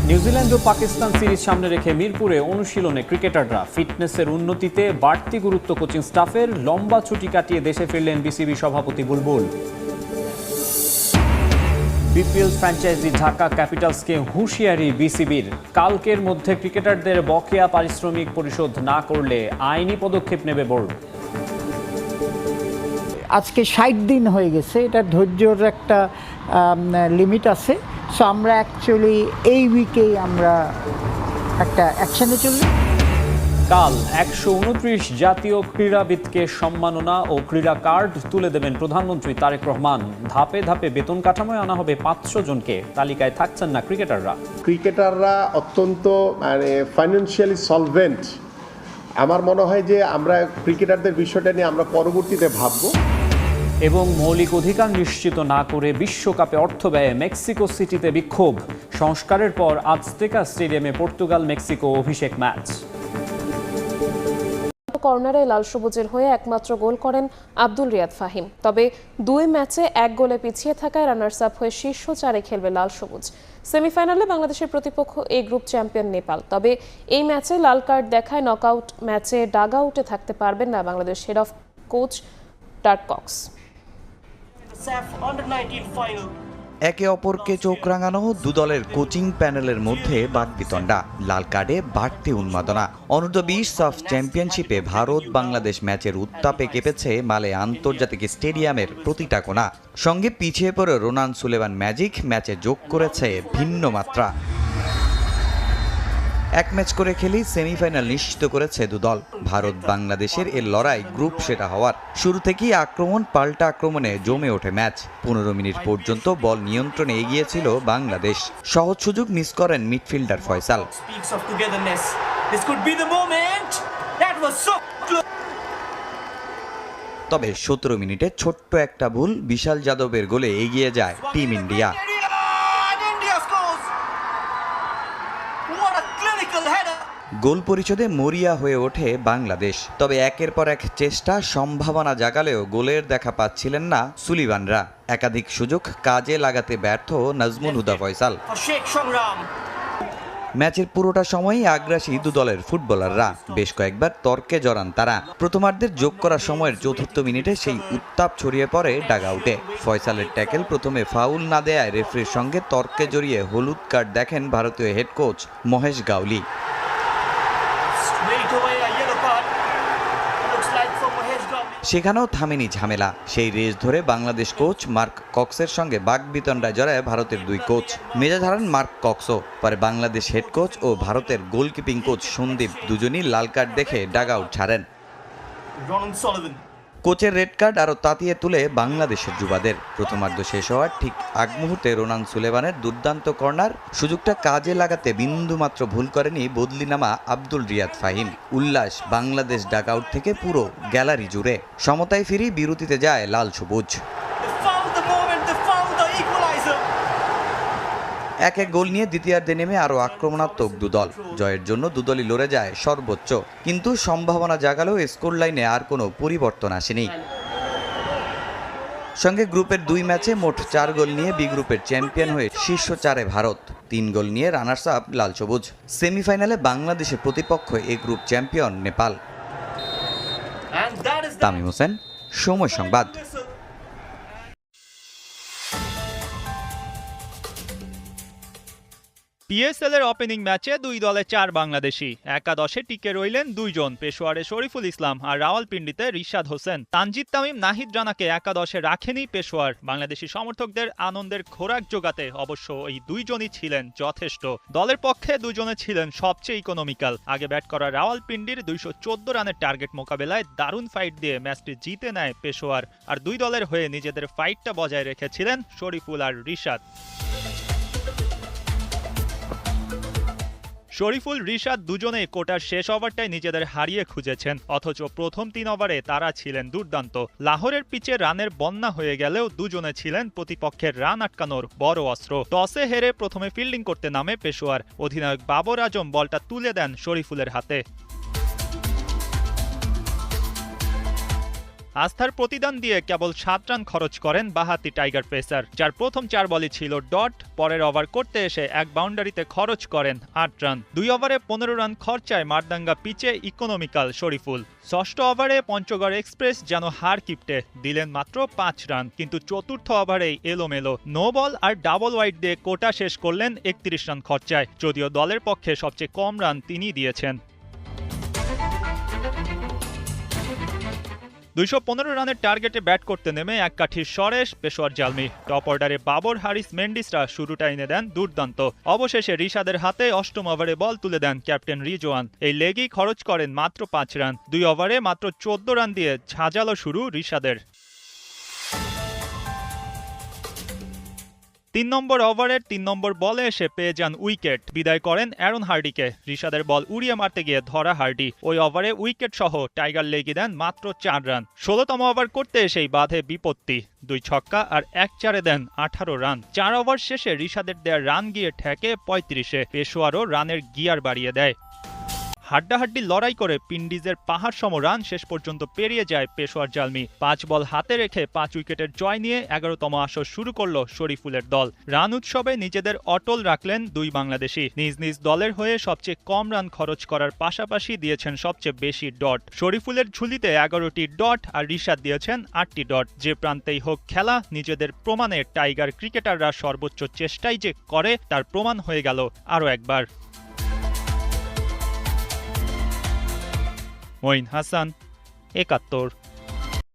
New Zealand ও Pakistan series সামনে রেখে মিরপুরে অনুশীলনে ক্রিকেটাররা। ফিটনেসের উন্নতিতে বাড়তি গুরুত্ব কোচিং স্টাফের। লম্বা ছুটি কাটিয়ে দেশে ফিরলেন বিসিবি সভাপতি বুলবুল। বিপিএল ফ্র্যাঞ্চাইজি ঢাকা ক্যাপিটালসকে হুঁশিয়ারি বিসিবির। কালকের মধ্যে ক্রিকেটারদের বকেয়া পারিশ্রমিক পরিশোধ না করলে আইনি পদক্ষেপ নেবে বোর্ড। আজকে 60 দিন হয়ে গেছে, এটা ধৈর্যর একটা লিমিট আছে। সো আমরা অ্যাকচুয়ালি এই উইকেই আমরা একটা অ্যাকশনে চলি। কাল 129 জাতীয় ক্রীড়াবিদকে সম্মাননা ও ক্রীড়া কার্ড তুলে দেবেন প্রধানমন্ত্রী তারেক রহমান। ধাপে ধাপে বেতন কাঠামোয় আনা হবে 500 জনকে। তালিকায় থাকছেন না ক্রিকেটাররা অত্যন্ত ফাইন্যান্সিয়ালি সলভেন্ট। আমার মনে হয় যে আমরা ক্রিকেটারদের বিষয়টা নিয়ে আমরা পরবর্তীতে ভাববো। এবং মৌলিক অধিকার নিশ্চিত না করে বিশ্বকাপে অর্থ ব্যয়ে মেক্সিকো সিটিতে বিক্ষোভ। সংস্কারের পর আজতেকা স্টেডিয়ামে পর্তুগাল মেক্সিকো অভিষেক ম্যাচ। কর্নারে লাল সবুজের হয়ে একমাত্র গোল করেন আব্দুল রিয়াদ ফাহিম। তবে 2 ম্যাচে 1 গোলে পিছিয়ে থাকায় রানার্স আপ হয়ে শীর্ষ 4-এ খেলবে লাল সবুজ। সেমিফাইনালে বাংলাদেশের প্রতিপক্ষ এই গ্রুপ চ্যাম্পিয়ন নেপাল। তবে এই ম্যাচে লাল কার্ড দেখায় নকআউট ম্যাচে ডাগ আউটে থাকতে পারবেন না বাংলাদেশ হেড অফ কোচ ডার্ক কক্স। একে অপরকে চোখ রাঙানো দু দলের কোচিং প্যানেলের মধ্যে বাকবিতণ্ডা। লাল কার্ডে বাড়তি উন্মাদনা। অনূর্ধ্ব 20 সাফ চ্যাম্পিয়নশিপে ভারত বাংলাদেশ ম্যাচের উত্তাপে কেঁপেছে মালে আন্তর্জাতিক স্টেডিয়ামের প্রতিটা কোণা। সঙ্গে পিছিয়ে পড়ে রোনান সুলেমান ম্যাজিক ম্যাচে যোগ করেছে ভিন্ন মাত্রা। 1 ম্যাচ করে খেলেই সেমিফাইনাল নিশ্চিত করেছে দুদল। ভারত বাংলাদেশের এর লড়াই গ্রুপ সেরা হওয়ার। শুরু থেকেই আক্রমণ পাল্টা আক্রমণে জমে ওঠে ম্যাচ। 15 মিনিট পর্যন্ত বল নিয়ন্ত্রণে এগিয়েছিল বাংলাদেশ। সহজ সুযোগ মিস করেন মিডফিল্ডার ফয়সাল। তবে 17 মিনিটে ছোট্ট একটা ভুল বিশাল যাদবের গোলে এগিয়ে যায় টিম ইন্ডিয়া। গোল পরিশোধে মরিয়া হয়ে ওঠে বাংলাদেশ। তবে একের পর এক চেষ্টা সম্ভাবনা জাগালেও গোলের দেখা পাচ্ছিলেন না সুলিভানরা। একাধিক সুযোগ কাজে লাগাতে ব্যর্থ নাজমুল হুদা ফয়সাল। ম্যাচের পুরোটা সময়ই আগ্রাসী দু দলের ফুটবলাররা। বেশ কয়েকবার তর্কে জড়ান তারা। প্রথমার্ধের যোগ করা সময়ের 4র্থ মিনিটে সেই উত্তাপ ছড়িয়ে পড়ে ডাগআউটে। ফয়সালের ট্যাকেল প্রথমে ফাউল না দেয়ায় রেফারির সঙ্গে তর্কে জড়িয়ে হলুদ কার্ড দেখেন ভারতীয় হেড কোচ মহেশ গাওলি। সেখানেও থামেনি ঝামেলা। সেই রেস ধরে বাংলাদেশ কোচ মার্ক কক্সের সঙ্গে বাকবিতণ্ডায় জড়ায় ভারতের 2 কোচ। মেজাজ হারান মার্ক কক্সও। পরে বাংলাদেশ হেড কোচ ও ভারতের গোলকিপিং কোচ সন্দীপ দুজনই লাল কার্ড দেখে ডাগ আউট ছাড়েন। কোচের রেড কার্ড আরও তাতিয়ে তুলে বাংলাদেশের যুবাদের। প্রথমার্ধ শেষ হওয়ার ঠিক আগ মুহূর্তে রোনান সুলেমানের দুর্দান্ত কর্নার। সুযোগটা কাজে লাগাতে বিন্দুমাত্র ভুল করেনি বদলি নামা আব্দুল রিয়াদ ফাহিম। উল্লাস বাংলাদেশ ডাক আউট থেকে পুরো গ্যালারি জুড়ে। সমতায় ফিরি বিরতিতে যায় লাল সবুজ। 1-1 গোল নিয়ে দ্বিতীয়ার্ধে নেমে আরও আক্রমণাত্মক দুদল। জয়ের জন্য দুদলই লড়ে যায় সর্বোচ্চ। কিন্তু সম্ভাবনা জাগালেও স্কোর লাইনে আর কোনো পরিবর্তন আসেনি। সঙ্গে গ্রুপের 2 ম্যাচে মোট 4 গোল নিয়ে বি গ্রুপের চ্যাম্পিয়ন হয়ে শীর্ষ 4-এ ভারত। 3 গোল নিয়ে রানার্স আপ লাল সবুজ। সেমিফাইনালে বাংলাদেশের প্রতিপক্ষ এ গ্রুপ চ্যাম্পিয়ন নেপাল। তামিম হোসেন, সময় সংবাদ। পিএসএল এর ওপেনিং ম্যাচে 2 দলে 4 বাংলাদেশি। একাদশে টিকে রইলেন 2 জন, পেশোয়ারে শরীফুল ইসলাম আর রাওয়ালপিন্ডিতে রিশাদ হোসেন। তানজিদ তামিম, নাহিদ রানাকে একাদশে রাখেনি পেশোয়ার। বাংলাদেশি সমর্থকদের আনন্দের খোরাক জোগাতে অবশ্য এই 2 জনই ছিলেন যথেষ্ট। দলের পক্ষে 2 জনে ছিলেন সবচেয়ে ইকোনমিক্যাল। আগে ব্যাট করা রাওয়ালপিন্ডির 214 রানের টার্গেট মোকাবেলায় দারুণ ফাইট দিয়ে ম্যাচটি জিতে নেয় পেশোয়ার। আর 2 দলের হয়ে নিজেদের ফাইটটা বজায় রেখেছিলেন শরীফুল আর রিশাদ। শরীফুল রিশাদ দুজনেই কোটার শেষ ওভারটায় নিজেদের হারিয়ে খুঁজেছেন। অথচ প্রথম 3 ওভারে তারা ছিলেন দুর্দান্ত। লাহোরের পিচে রানের বন্যা হয়ে গেলেও দুজনে ছিলেন প্রতিপক্ষের রান আটকানোর বড় অস্ত্র। টসে হেরে প্রথমে ফিল্ডিং করতে নামে পেশোয়ার। অধিনায়ক বাবর আজম বলটা তুলে দেন শরীফুলের হাতে। আস্থার প্রতিদান দিয়ে কেবল 7 রান খরচ করেন বাঁহাতি টাইগার পেসার, যার প্রথম 4 বলই ছিল ডট। পরের ওভার করতে এসে এক বাউন্ডারিতে খরচ করেন 8 রান। 2 ওভারে 15 রান খরচায় মারদাঙ্গা পিচে ইকোনমিক্যাল শরীফুল। ষষ্ঠ ওভারে পঞ্চগড় এক্সপ্রেস যেন হার কিপটে, দিলেন মাত্র 5 রান। কিন্তু চতুর্থ ওভারেই এলোমেলো নো বল আর ডাবল ওয়াইড দিয়ে কোটা শেষ করলেন 31 রান খরচায়, যদিও দলের পক্ষে সবচেয়ে কম রান তিনি দিয়েছেন। 215 রানের টার্গেটে ব্যাট করতে নেমে এক কাঠির সরেশ পেশোয়ার জালমি। টপ অর্ডারে বাবর, হারিস, মেন্ডিসরা শুরুটা এনে দেন দুর্দান্ত। অবশেষে রিশাদের হাতে অষ্টম ওভারে বল তুলে দেন ক্যাপ্টেন রিজওয়ান। এই লেগেই খরচ করেন মাত্র 5 রান। 2 ওভারে মাত্র 14 রান দিয়ে ঝাঁঝালো শুরু রিশাদের। 3 নম্বর ওভারের 3 নম্বর বলে এসে পেয়ে যান উইকেট। বিদায় করেন অ্যারন হার্ডিকে। রিশাদের বল উড়িয়ে মারতে গিয়ে ধরা হার্ডি। ওই ওভারে উইকেট সহ টাইগার লেগে দেন মাত্র 4 রান। 16তম ওভার করতে এসেই বাধে বিপত্তি। 2 ছক্কা আর 1 চারে দেন 18 রান। 4 ওভার শেষে রিশাদের দেয়া রান গিয়ে ঠেকে 35-এ। পেশোয়ারও রানের গিয়ার বাড়িয়ে দেয়। হাড্ডাহাড্ডি লড়াই করে পিন্ডিজের পাহাড় সম রান শেষ পর্যন্ত পেরিয়ে যায় পেশোয়ার জালমি। 5 বল হাতে রেখে 5 উইকেটের জয় নিয়ে 11তম আসর শুরু করল শরীফুলের দল। রান উৎসবে নিজেদের অটল রাখলেন 2 বাংলাদেশি। নিজ নিজ দলের হয়ে সবচেয়ে কম রান খরচ করার পাশাপাশি দিয়েছেন সবচেয়ে বেশি ডট। শরীফুলের ঝুলিতে 11টি ডট আর রিশাদ দিয়েছেন 8টি ডট। যে প্রান্তেই হোক খেলা, নিজেদের প্রমাণে টাইগার ক্রিকেটাররা সর্বোচ্চ চেষ্টাই যে করে তার প্রমাণ হয়ে গেল আরও একবার। মঈন হাসান, 71।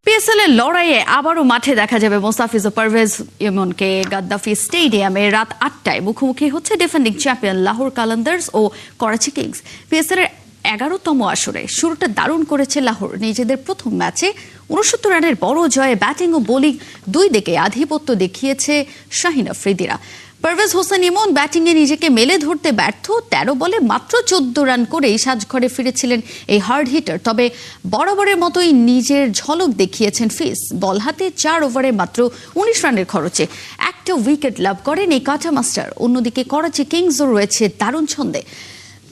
পিএসএল এর লড়াইয়ে আবারও মাঠে দেখা যাবে মোস্তাফিজ ও পারভেজ ইমনকে। গাদ্দাফি স্টেডিয়ামে রাত 8টায় মুখোমুখি হচ্ছে ডিফেন্ডিং চ্যাম্পিয়ন লাহোর কালান্দার্স ও করাচি কিংস। পিএসএল এর 11তম আসরে শুরুটা দারুণ করেছে লাহোর। নিজেদের প্রথম ম্যাচে 69 রানের বড় জয়ে ব্যাটিং ও বোলিং দুই দিকে আধিপত্য দেখিয়েছে শাহিন আফ্রিদিরা। পারভেজ হোসেন ইমন ব্যাটিংয়ে নিজেকে মেলে ধরতে ব্যর্থ। 13 বলে মাত্র 14 রান করেই সাজঘরে ফিরেছিলেন এই হার্ড হিটার। তবে বরাবরের মতোই নিজের ঝলক দেখিয়েছেন ফিস। বল হাতে 4 ওভারে মাত্র 19 রানের খরচে একটা উইকেট লাভ করেন এই কাটা মাস্টার। অন্যদিকে করাচি কিংসও রয়েছে দারুণ ছন্দে।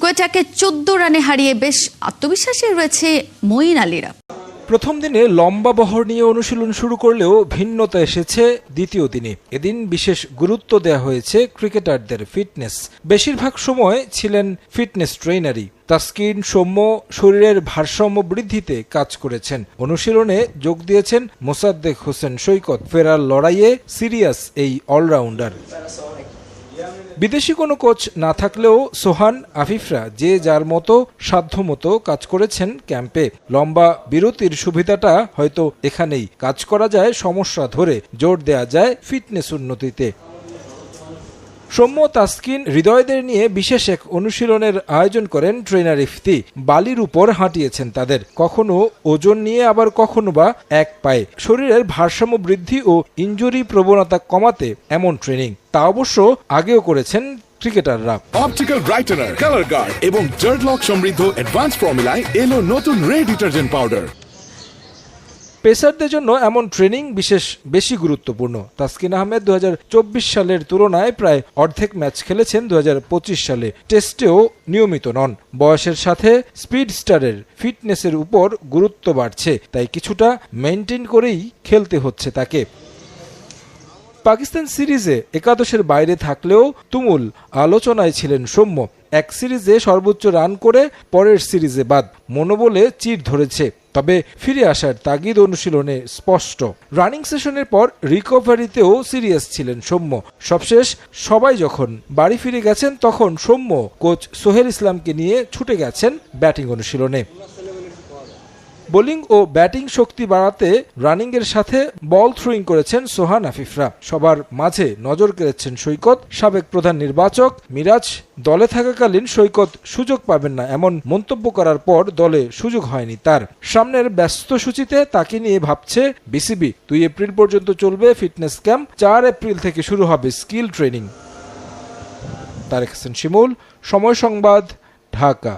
কোয়েটাকে 14 রানে হারিয়ে বেশ আত্মবিশ্বাসী রয়েছে মঈন আলীরা। প্রথম দিনে লম্বা বহর নিয়ে অনুশীলন শুরু করলেও ভিন্নতা এসেছে দ্বিতীয় দিনে। এদিন বিশেষ গুরুত্ব দেওয়া হয়েছে ক্রিকেটারদের ফিটনেস। বেশিরভাগ সময় ছিলেন ফিটনেস ট্রেনারই। তাসকিন, সৌম্য শরীরের ভারসাম্য বৃদ্ধিতে কাজ করেছেন। অনুশীলনে যোগ দিয়েছেন মোসাদ্দেক হোসেন সৈকত। ফেরার লড়াইয়ে সিরিয়াস এই অলরাউন্ডার। বিদেশি কোনো কোচ না থাকলেও সোহান, আফিফরা যে যার মতো সাধ্যমতো কাজ করেছেন ক্যাম্পে। লম্বা বিরতির সুবিধাটা হয়তো এখানেই। কাজ করা যায় সমস্যা ধরে, জোর দেয়া যায় ফিটনেস উন্নতিতে। সৌম্য, তাসকিন, হৃদয়দের নিয়ে বিশেষ এক অনুশীলনের আয়োজন করেন ট্রেনার ইফতি। বালির উপর হাঁটিয়েছেন তাদের, কখনো ওজন নিয়ে আবার কখনো বা এক পায়ে। শরীরের ভারসাম্য বৃদ্ধি ও ইনজুরি প্রবণতা কমাতে এমন ট্রেনিং, তা অবশ্য আগেও করেছেন ক্রিকেটাররা। অপটিক্যাল ব্রাইটেনার, কালার গার্ড এবং জার্ড লক সমৃদ্ধ অ্যাডভান্স ফর্মুলায় এলো নতুন রে ডিটারজেন্ট পাউডার। পেসারদের জন্য এমন ট্রেনিং বিশেষ বেশি গুরুত্বপূর্ণ। তাসকিন আহমেদ 2024 সালের তুলনায় প্রায় অর্ধেক ম্যাচ খেলেছেন 2025 সালে। টেস্টেও নিয়মিত নন। বয়সের সাথে স্পিড স্টারের ফিটনেসের উপর গুরুত্ব বাড়ছে, তাই কিছুটা মেনটেন করেই খেলতে হচ্ছে তাকে। পাকিস্তান সিরিজে একাদশের বাইরে থাকলেও তুমুল আলোচনায় ছিলেন সৌম্য। এক সিরিজে সর্বোচ্চ রান করে পরের সিরিজে বাদ, মনোবলে চির ধরেছে। তবে ফিরে আসার তাগিদ অনুশীলনে স্পষ্ট। রানিং সেশনের পর রিকভারিতেও সিরিয়াস ছিলেন সৌম্য। সবশেষ সবাই যখন বাড়ি ফিরে গেছেন, তখন সৌম্য কোচ সোহেল ইসলামকে নিয়ে ছুটে গেছেন ব্যাটিং অনুশীলনে। বোলিং ও ব্যাটিং শক্তি বাড়াতে রানিংয়ের সাথে বল থ্রোয়িং করেছেন সোহান, আফিফরা। সবার মাঝে নজর কেড়েছেন সৈকত। সাবেক প্রধান নির্বাচক মিরাজ দলে থাকাকালীন সৈকত সুযোগ পাবেন না এমন মন্তব্য করার পর দলে সুযোগ হয়নি তার। সামনের ব্যস্ত সূচিতে তাকে নিয়ে ভাবছে বিসিবি। 2 এপ্রিল পর্যন্ত চলবে ফিটনেস ক্যাম্প। 4 এপ্রিল থেকে শুরু হবে স্কিল ট্রেনিং। তারেক হোসেন শিমুল, সময় সংবাদ, ঢাকা।